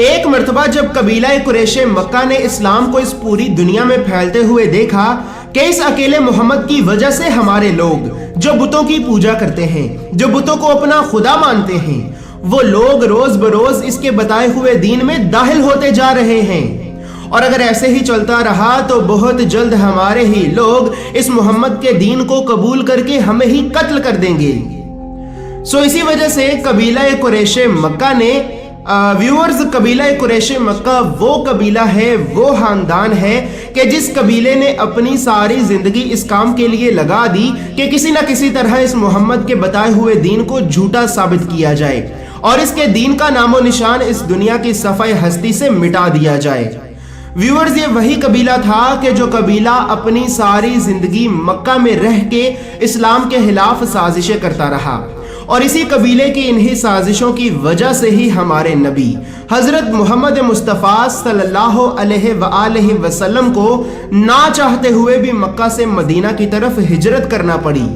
ایک مرتبہ جب قبیلہ قریش مکہ نے اسلام کو اس پوری دنیا میں پھیلتے ہوئے دیکھا کہ اس اکیلے محمد کی وجہ سے ہمارے لوگ جو بتوں کی پوجا کرتے ہیں، جو بتوں کو اپنا خدا مانتے ہیں، وہ لوگ روز بروز اس کے بتائے ہوئے دین میں داخل ہوتے جا رہے ہیں، اور اگر ایسے ہی چلتا رہا تو بہت جلد ہمارے ہی لوگ اس محمد کے دین کو قبول کر کے ہمیں ہی قتل کر دیں گے۔ اسی وجہ سے قبیلہ قریش مکہ نے قبیلہ قریش مکہ وہ قبیلہ ہے، وہ خاندان ہے کہ جس قبیلے نے اپنی ساری زندگی اس کام کے لیے لگا دی کہ کسی نہ کسی طرح اس محمد کے بتائے ہوئے دین کو جھوٹا ثابت کیا جائے اور اس کے دین کا نام و نشان اس دنیا کی صفحہ ہستی سے مٹا دیا جائے۔ ویورز، یہ وہی قبیلہ تھا کہ جو قبیلہ اپنی ساری زندگی مکہ میں رہ کے اسلام کے خلاف سازشیں کرتا رہا، اور اسی قبیلے کی انہی سازشوں کی وجہ سے ہی ہمارے نبی حضرت محمد مصطفیٰ صلی اللہ علیہ وآلہ وسلم کو نہ چاہتے ہوئے بھی مکہ سے مدینہ کی طرف ہجرت کرنا پڑی۔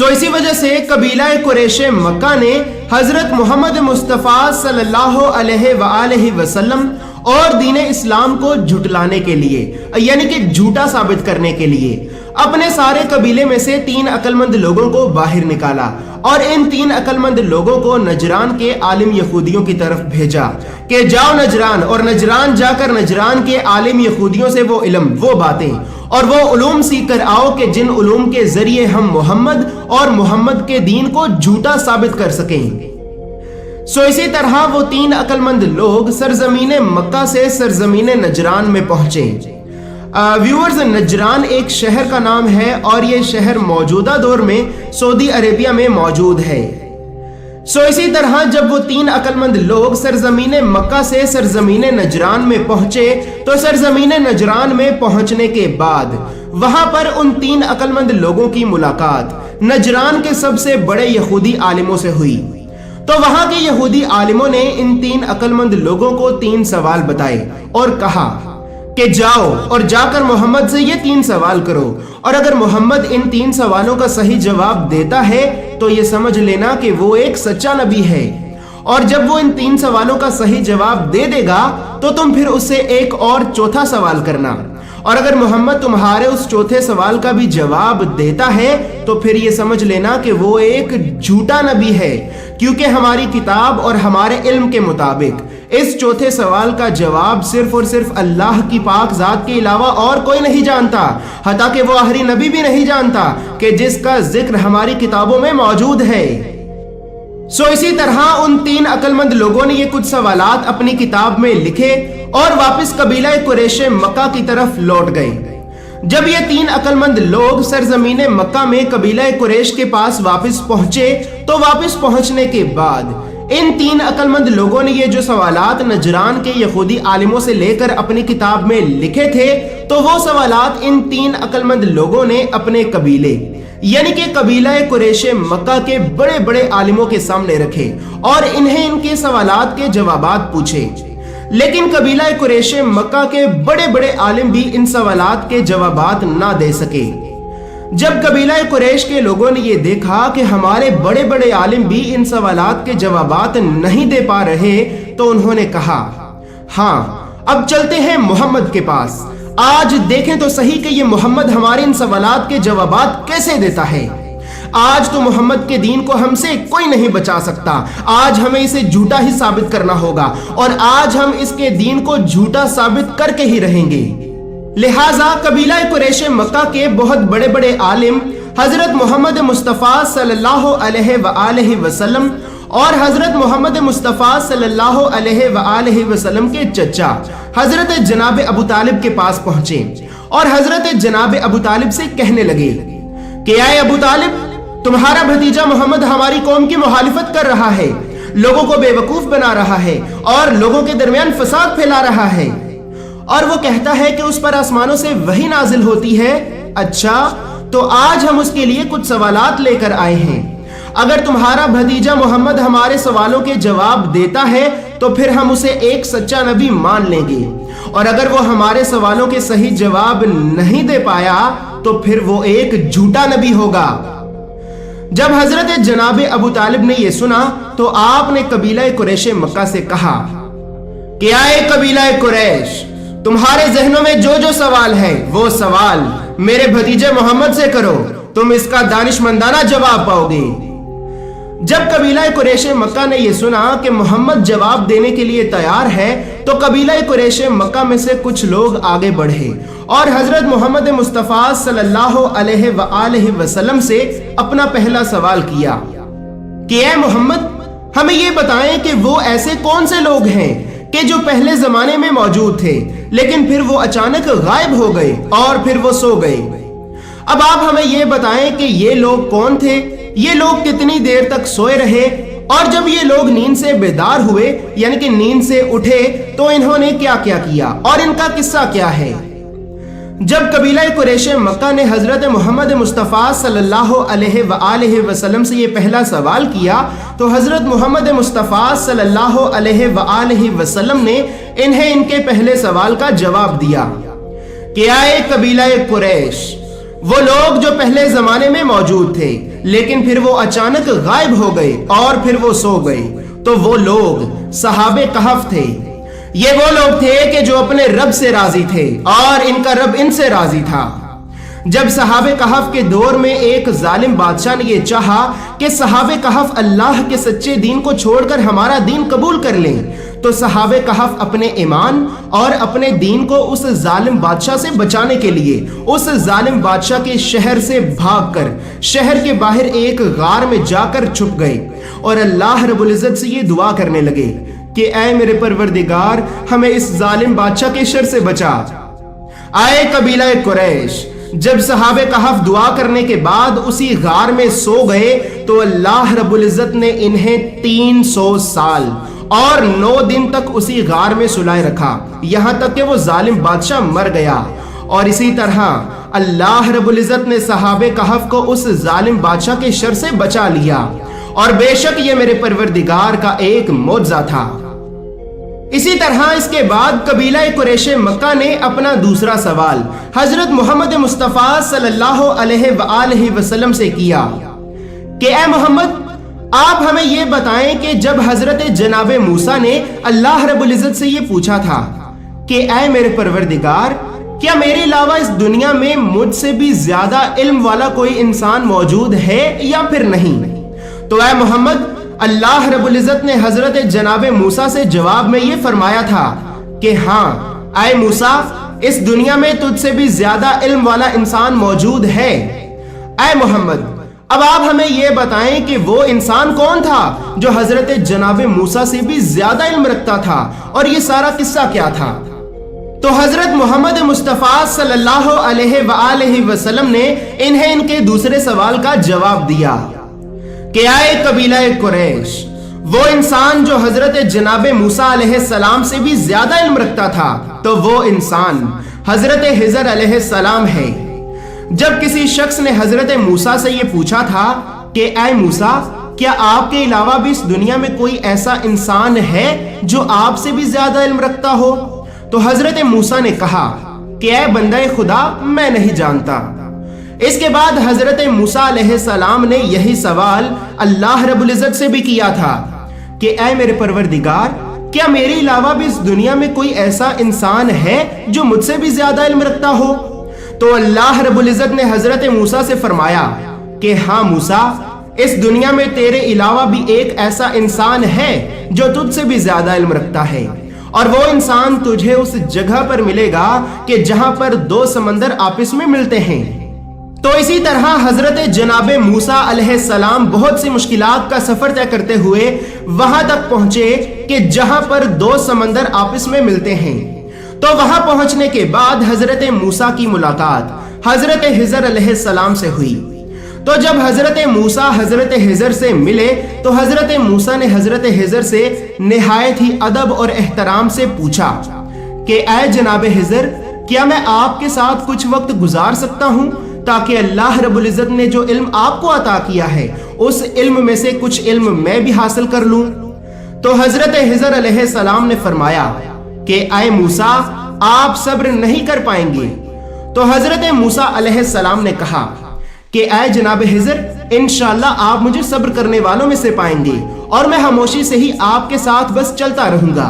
اسی وجہ سے قبیلہ قریش مکہ نے حضرت محمد مصطفیٰ صلی اللہ علیہ وآلہ وسلم اور دین اسلام کو جھٹلانے کے لیے، یعنی کہ جھوٹا ثابت کرنے کے لیے، اپنے سارے قبیلے میں سے 3 عقل مند لوگوں کو باہر نکالا اور ان 3 عقل مند لوگوں کو نجران کے عالم یہودیوں کی طرف بھیجا کہ جاؤ نجران، اور نجران جا کر نجران کے عالم یہودیوں سے وہ علم، وہ باتیں اور وہ علوم سیکھ کر آؤ کہ جن علوم کے ذریعے ہم محمد اور محمد کے دین کو جھوٹا ثابت کر سکیں۔ اسی طرح وہ 3 عقل مند لوگ سرزمین مکہ سے سرزمین نجران میں پہنچے۔ ویورز، نجران ایک شہر کا نام ہے اور یہ شہر موجودہ دور میں سعودی عربیہ میں موجود ہے۔ اسی طرح جب وہ 3 عقل مند لوگ سرزمین مکہ سے سرزمین نجران میں پہنچے تو سرزمین نجران میں پہنچنے کے بعد وہاں پر ان 3 عقل مند لوگوں کی ملاقات نجران کے سب سے بڑے یہودی عالموں سے ہوئی۔ تو وہاں کے یہودی عالموں نے ان 3 عقل مند لوگوں کو 3 سوال بتائے اور کہا کہ جاؤ اور جا کر محمد سے یہ 3 سوال کرو، اور اگر محمد ان 3 سوالوں کا صحیح جواب دیتا ہے تو یہ سمجھ لینا کہ وہ ایک سچا نبی ہے، اور جب وہ ان 3 سوالوں کا صحیح جواب دے دے گا تو تم پھر اس سے ایک اور چوتھا سوال کرنا، اور اگر محمد تمہارے اس چوتھے سوال کا بھی جواب دیتا ہے تو پھر یہ سمجھ لینا کہ وہ ایک جھوٹا نبی ہے، کیونکہ ہماری کتاب اور ہمارے علم کے مطابق اس چوتھے سوال کا جواب صرف اور صرف اللہ کی پاک ذات کے علاوہ اور کوئی نہیں جانتا، حتیٰ کہ وہ آخری نبی بھی نہیں جانتا کہ جس کا ذکر ہماری کتابوں میں موجود ہے۔ اسی طرح ان 3 عقل مند لوگوں نے یہ کچھ سوالات اپنی کتاب میں لکھے اور واپس قبیلہ قریش مکہ کی طرف لوٹ گئے۔ جب یہ 3 عقل مند لوگ سرزمین مکہ میں قبیلہ قریش کے پاس واپس پہنچے تو واپس پہنچنے کے بعد ان 3 عقل مند لوگوں نے یہ جو سوالات نجران کے یہودی عالموں سے لے کر اپنی کتاب میں لکھے تھے تو وہ سوالات ان 3 عقل مند لوگوں نے اپنے قبیلے یعنی کہ قبیلہ قریش مکہ کے بڑے بڑے عالموں کے سامنے رکھے اور انہیں ان کے سوالات کے جوابات پوچھے، لیکن قبیلہ قریش مکہ کے بڑے بڑے عالم بھی ان سوالات کے جوابات نہ دے سکے۔ جب قبیلہ قریش کے لوگوں نے یہ دیکھا کہ ہمارے بڑے بڑے عالم بھی ان سوالات کے جوابات نہیں دے پا رہے تو انہوں نے کہا، ہاں اب چلتے ہیں محمد کے پاس، آج دیکھیں تو صحیح کہ یہ محمد ہمارے ان سوالات کے جوابات کیسے دیتا ہے۔ آج تو محمد کے دین کو ہم سے کوئی نہیں بچا سکتا، آج ہمیں اسے جھوٹا ہی ثابت کرنا ہوگا اور آج ہم اس کے دین کو جھوٹا ثابت کر کے ہی رہیں گے۔ لہٰذا قبیلہ قریش مکہ کے بہت بڑے بڑے عالم حضرت محمد مصطفیٰ صلی اللہ علیہ وآلہ وسلم اور حضرت محمد مصطفیٰ صلی اللہ علیہ وآلہ وسلم کے چچا حضرت جناب ابو طالب کے پاس پہنچے اور حضرت جناب ابو طالب سے کہنے لگے کہ اے ابو طالب، تمہارا بھتیجا محمد ہماری قوم کی مخالفت کر رہا ہے، لوگوں کو بے وقوف بنا رہا ہے اور لوگوں کے درمیان فساد پھیلا رہا ہے، اور وہ کہتا ہے کہ اس پر آسمانوں سے وحی نازل ہوتی ہے۔ اچھا، تو آج ہم اس کے لیے کچھ سوالات لے کر آئے ہیں، اگر تمہارا بھتیجا محمد ہمارے سوالوں کے جواب دیتا ہے تو پھر ہم اسے ایک سچا نبی مان لیں گے، اور اگر وہ ہمارے سوالوں کے صحیح جواب نہیں دے پایا تو پھر وہ ایک جھوٹا نبی ہوگا۔ جب حضرت جناب ابو طالب نے یہ سنا تو آپ نے قبیلہ قریش مکہ سے کہا کہ آئے قبیلہ قریش، تمہارے ذہنوں میں جو جو سوال ہے وہ سوال میرے بھتیجے محمد سے کرو، تم اس کا دانشمندانہ جواب پاؤ گے۔ جب قبیلہ قریش مکہ نے یہ سنا کہ محمد جواب دینے کے لیے تیار ہے تو قبیلہ قریش مکہ میں سے کچھ لوگ آگے بڑھے اور حضرت محمد مصطفیٰ صلی اللہ علیہ وآلہ وسلم سے اپنا پہلا سوال کیا کہ اے محمد، ہمیں یہ بتائیں کہ وہ ایسے کون سے لوگ ہیں کہ جو پہلے زمانے میں موجود تھے لیکن پھر وہ اچانک غائب ہو گئے اور پھر وہ سو گئے۔ اب آپ ہمیں یہ بتائیں کہ یہ لوگ کون تھے، یہ لوگ کتنی دیر تک سوئے رہے، اور جب یہ لوگ نیند سے بیدار ہوئے یعنی کہ نیند سے اٹھے تو انہوں نے کیا کیا اور ان کا قصہ کیا ہے۔ جب قبیلہ قریش مکہ نے حضرت محمد مصطفیٰ صلی اللہ علیہ وآلہ وسلم سے یہ پہلا سوال کیا تو حضرت محمد مصطفیٰ صلی اللہ علیہ وآلہ وسلم نے انہیں ان کے پہلے سوال کا جواب دیا کہ آئے قبیلہ قریش، وہ لوگ جو پہلے زمانے میں موجود تھے لیکن پھر وہ اچانک غائب ہو گئے اور پھر وہ سو گئے، تو وہ لوگ صحابہ کہف تھے۔ یہ وہ لوگ تھے کہ جو اپنے رب سے راضی تھے اور ان کا رب ان سے راضی تھا۔ جب صحابہ کہف کے دور میں ایک ظالم بادشاہ نے یہ چاہا کہ صحابہ کہف اللہ کے سچے دین کو چھوڑ کر ہمارا دین قبول کر لیں، تو صحابہ کہف اپنے ایمان اور اپنے دین کو اس ظالم بادشاہ سے بچانے کے لیے اس ظالم بادشاہ کے شہر سے بھاگ کر شہر کے باہر ایک غار میں جا کر چھپ گئے اور اللہ رب العزت سے یہ دعا کرنے لگے کہ اے میرے پروردگار، ہمیں اس ظالم بادشاہ کے شر سے بچا۔ آئے قبیلہ قریش، جب صحابہ کہف دعا کرنے کے بعد اسی غار میں سو گئے تو اللہ رب العزت نے انہیں 300 سال اور 9 دن تک اسی غار میں سلائے رکھا، یہاں تک کہ وہ ظالم بادشاہ مر گیا۔ اور اسی طرح اللہ رب العزت نے صحابہ کہف کو اس ظالم بادشاہ کے شر سے بچا لیا، اور بے شک یہ میرے پروردگار کا ایک معجزہ تھا۔ اسی طرح اس کے بعد قبیلہ قریش مکہ نے اپنا دوسرا سوال حضرت محمد مصطفیٰ صلی اللہ علیہ وآلہ وسلم سے کیا کہ اے محمد، آپ ہمیں یہ بتائیں کہ جب حضرت جناب موسیٰ نے اللہ رب العزت سے یہ پوچھا تھا کہ اے میرے پروردگار، کیا میرے علاوہ اس دنیا میں مجھ سے بھی زیادہ علم والا کوئی انسان موجود ہے یا پھر نہیں، تو اے محمد، اللہ رب العزت نے حضرت جناب موسیٰ سے جواب میں یہ فرمایا تھا کہ ہاں اے موسیٰ، اس دنیا میں تجھ سے بھی زیادہ علم والا انسان موجود ہے۔ اے محمد، اب آپ ہمیں یہ بتائیں کہ وہ انسان کون تھا جو حضرت جناب موسیٰ سے بھی زیادہ علم رکھتا تھا، اور یہ سارا قصہ کیا تھا۔ تو حضرت محمد مصطفیٰ صلی اللہ علیہ وآلہ وسلم نے انہیں ان کے دوسرے سوال کا جواب دیا کہ آئے قبیلہ قریش، وہ انسان جو حضرت جناب موسیٰ علیہ السلام سے بھی زیادہ علم رکھتا تھا، تو وہ انسان حضرت خضر علیہ السلام ہے۔ جب کسی شخص نے حضرت موسیٰ سے یہ پوچھا تھا کہ اے موسیٰ، کیا آپ کے علاوہ بھی اس دنیا میں کوئی ایسا انسان ہے جو آپ سے بھی زیادہ علم رکھتا ہو، تو حضرت موسیٰ نے کہا کہ اے بندہ خدا، میں نہیں جانتا۔ اس کے بعد حضرت موسیٰ علیہ السلام نے یہی سوال اللہ رب العزت سے بھی کیا تھا کہ اے میرے پروردگار، کیا میرے علاوہ بھی اس دنیا میں کوئی ایسا انسان ہے جو مجھ سے بھی زیادہ علم رکھتا ہو، تو اللہ رب العزت نے حضرت موسیٰ سے فرمایا کہ ہاں موسیٰ، اس دنیا میں تیرے علاوہ بھی ایک ایسا انسان ہے جو تجھ سے بھی زیادہ علم رکھتا ہے، اور وہ انسان تجھے اس جگہ پر ملے گا کہ جہاں پر 2 سمندر آپس میں ملتے ہیں۔ تو اسی طرح حضرت جناب موسیٰ علیہ السلام بہت سی مشکلات کا سفر طے کرتے ہوئے وہاں تک پہنچے کہ جہاں پر 2 سمندر آپس میں ملتے ہیں۔ تو وہاں پہنچنے کے بعد حضرت موسیٰ کی ملاقات حضرت خضر علیہ السلام سے ہوئی۔ تو جب حضرت موسیٰ حضرت خضر سے ملے تو حضرت موسیٰ نے حضرت خضر سے نہایت ہی ادب اور احترام سے پوچھا کہ اے جناب خضر، کیا میں آپ کے ساتھ کچھ وقت گزار سکتا ہوں تاکہ اللہ رب العزت نے جو علم آپ کو عطا کیا ہے اس علم میں سے کچھ علم میں بھی حاصل کر لوں؟ تو حضرت خضر علیہ السلام نے فرمایا کہ اے موسیٰ، آپ صبر نہیں کر پائیں گے۔ تو حضرت موسیٰ علیہ السلام نے کہا کہ اے جناب خضر، انشاءاللہ آپ مجھے صبر کرنے والوں میں سے پائیں گے، اور میں خاموشی سے ہی آپ کے ساتھ بس چلتا رہوں گا۔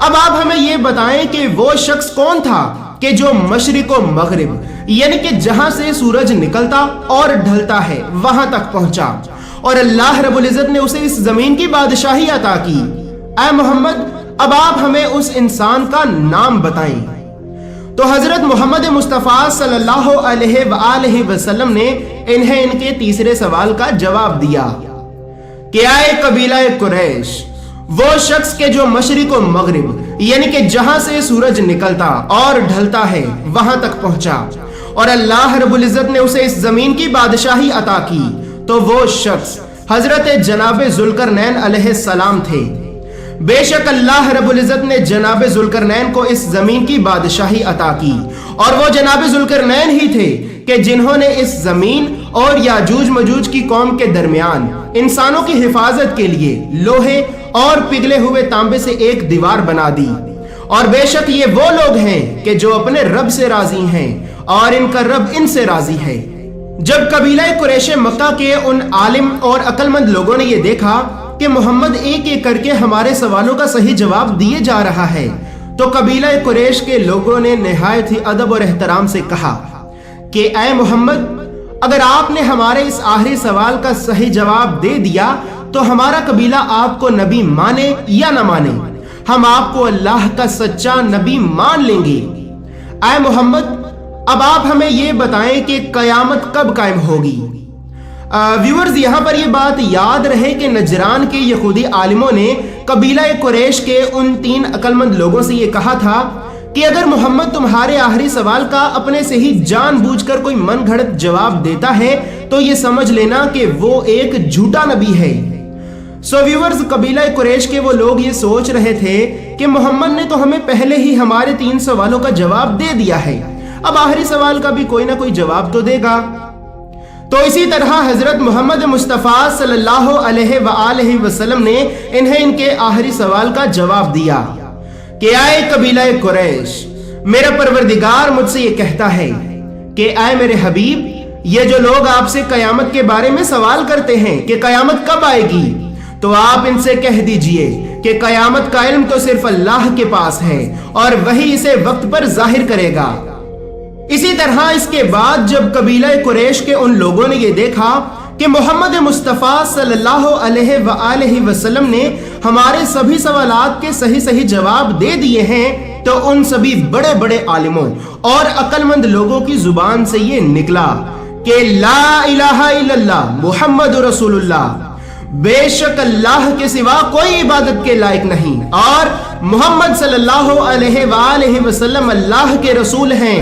اب آپ ہمیں یہ بتائیں کہ وہ شخص کون تھا کہ جو مشرق و مغرب یعنی کہ جہاں سے سورج نکلتا اور ڈھلتا ہے وہاں تک پہنچا اور اللہ رب العزت نے اسے اس زمین کی بادشاہی عطا کی۔ اے محمد اب آپ ہمیں اس انسان کا نام بتائیں۔ تو حضرت محمد مصطفیٰ صلی اللہ علیہ وآلہ وسلم نے انہیں ان کے تیسرے سوال کا جواب دیا کہ اے قبیلہ قریش، وہ شخص کے جو مشرق و مغرب یعنی کہ جہاں سے سورج نکلتا اور ڈھلتا ہے وہاں تک پہنچا اور اللہ رب العزت نے اسے اس زمین کی بادشاہی عطا کی، تو وہ شخص حضرت جناب ذوالقرنین علیہ السلام تھے۔ بے شک اللہ رب العزت نے جناب ذوالقرنین کو اس زمین کی بادشاہی عطا کی، اور وہ جناب ذوالقرنین ہی تھے کہ جنہوں نے اس زمین اور یاجوج مجوج کی قوم کے درمیان انسانوں کی حفاظت کے لیے لوہے اور پگھلے ہوئے تانبے سے ایک دیوار بنا دی۔ اور بے شک یہ وہ لوگ ہیں کہ جو اپنے رب سے راضی ہیں اور ان کا رب ان سے راضی ہے۔ جب قبیلہ قریش مکہ کے ان عالم اور عقل مند لوگوں نے یہ دیکھا کہ محمد ایک ایک کر کے ہمارے سوالوں کا صحیح جواب دیے جا رہا ہے، تو قبیلہ قریش کے لوگوں نے نہایت ہی ادب اور احترام سے کہا کہ اے محمد، اگر آپ نے ہمارے اس آخری سوال کا صحیح جواب دے دیا تو ہمارا قبیلہ آپ کو نبی مانے یا نہ مانے، ہم آپ کو اللہ کا سچا نبی مان لیں گے۔ اے محمد اب آپ ہمیں یہ بتائیں کہ قیامت کب قائم ہوگی۔ ویورز یہاں پر یہ بات یاد رہے کہ نجران کے یہودی عالموں نے قبیلہ قریش کے ان 3 عقل مند لوگوں سے یہ کہا تھا کہ اگر محمد تمہارے آخری سوال کا اپنے سے ہی جان بوجھ کر کوئی من گھڑت جواب دیتا ہے تو یہ سمجھ لینا کہ وہ ایک جھوٹا نبی ہے۔ سو ویورز قبیلہ قریش کے وہ لوگ یہ سوچ رہے تھے کہ محمد نے تو ہمیں پہلے ہی ہمارے 3 سوالوں کا جواب دے دیا ہے، اب آخری سوال کا بھی کوئی نہ کوئی جواب تو دے گا۔ تو اسی طرح حضرت محمد مصطفیٰ صلی اللہ علیہ وآلہ وسلم نے انہیں ان کے آخری سوال کا جواب دیا کہ اے قبیلہ قریش، میرا پروردگار مجھ سے یہ کہتا ہے کہ اے میرے حبیب، یہ جو لوگ آپ سے قیامت کے بارے میں سوال کرتے ہیں کہ قیامت کب آئے گی، تو آپ ان سے کہہ دیجئے کہ قیامت کا علم تو صرف اللہ کے پاس ہے اور وہی اسے وقت پر ظاہر کرے گا۔ اسی طرح اس کے بعد جب قبیلہ قریش کے ان لوگوں نے یہ دیکھا کہ محمد مصطفیٰ صلی اللہ علیہ وآلہ وسلم نے ہمارے سبھی سوالات کے صحیح جواب دے دیے ہیں، تو ان سبھی بڑے بڑے عالموں اور عقل مند لوگوں کی زبان سے یہ نکلا کہ لا الہ الا اللہ محمد رسول اللہ، بے شک اللہ کے سوا کوئی عبادت کے لائق نہیں اور محمد صلی اللہ علیہ وآلہ وسلم اللہ کے رسول ہیں۔